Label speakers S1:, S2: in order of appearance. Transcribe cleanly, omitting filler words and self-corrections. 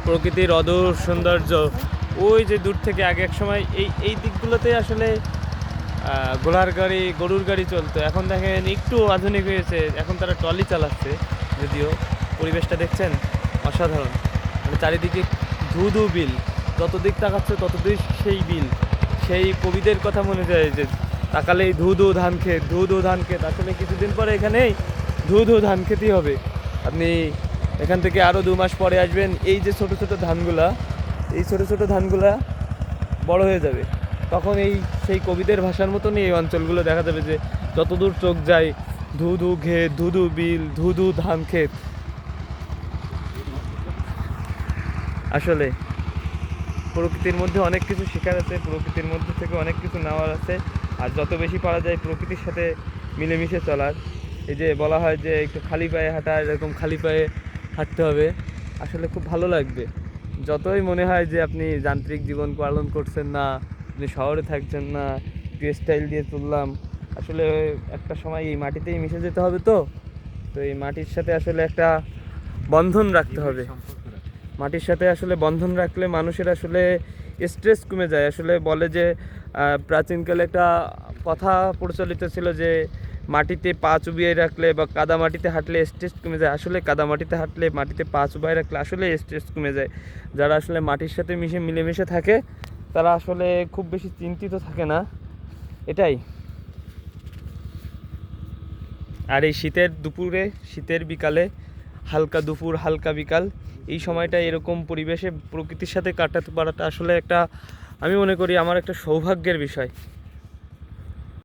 S1: প্রকৃতির অদূর সৌন্দর্য। ওই যে দূর থেকে আগে এক সময় এই দিকগুলোতে আসলে ঘোড়ার গাড়ি গরুর গাড়ি চলতো, এখন দেখেন একটু আধুনিক হয়েছে, এখন তারা ট্রলি চালাচ্ছে। যদিও পরিবেশটা দেখছেন অসাধারণ, মানে চারিদিকে ধু ধু বিল, যত দিক তাকাচ্ছে তত দিক সেই বিল। সেই কবিদের কথা মনে যায় যে তাকালেই ধু ধু ধান ক্ষেত, ধু ধু ধান ক্ষেত। আসলে কিছুদিন পরে এখানেই ধু ধু ধান খেতেই হবে। আপনি এখান থেকে আরও 2 মাস পরে আসবেন, এই যে ছোট ছোট ধানগুলা, এই ছোট ছোট ধানগুলা বড় হয়ে যাবে। তখন সেই কবিদের ভাষার মতনই এই অঞ্চলগুলো দেখা যাবে যে যতদূর চোখ যায় ধু ধু ক্ষেত, ধু ধু বিল, ধু ধু ধান ক্ষেত। আসলে প্রকৃতির মধ্যে অনেক কিছু শেখার আছে, প্রকৃতির মধ্যে থেকে অনেক কিছু নেওয়ার আছে। আর যত বেশি পারা যায় প্রকৃতির সাথে মিলেমিশে চলার। এই যে বলা হয় যে একটু খালি পায়ে হাঁটা, এরকম খালি পায়ে হাঁটতে হবে, আসলে খুব ভালো লাগবে। যতই মনে হয় যে আপনি যান্ত্রিক জীবন পালন করছেন না, আপনি শহরে থাকছেন না, একটু স্টাইল দিয়ে চললাম, আসলে একটা সময় এই মাটিতেই মিশে যেতে হবে। তো তো এই মাটির সাথে আসলে একটা বন্ধন রাখতে হবে। মাটির সাথে আসলে বন্ধন রাখলে মানুষের আসলে স্ট্রেস কমে যায়। আসলে বলে যে প্রাচীনকালে একটা কথা প্রচলিত ছিল যে মাটিতে পা চুবিয়ে রাখলে বা কাদা মাটিতে হাঁটলে স্ট্রেস কমে যায়। আসলে কাদা মাটিতে হাঁটলে, মাটিতে পা চুবিয়ে রাখলে আসলে স্ট্রেস কমে যায়। যারা আসলে মাটির সাথে মিলেমিশে থাকে তারা আসলে খুব বেশি চিন্তিত থাকে না, এটাই। আর এই শীতের দুপুরে, শীতের বিকালে, হালকা দুপুর হালকা বিকাল, এই সময়টা এরকম পরিবেশে প্রকৃতির সাথে কাটাতে পারাটা আসলে একটা, আমি মনে করি আমার একটা সৌভাগ্যের বিষয়।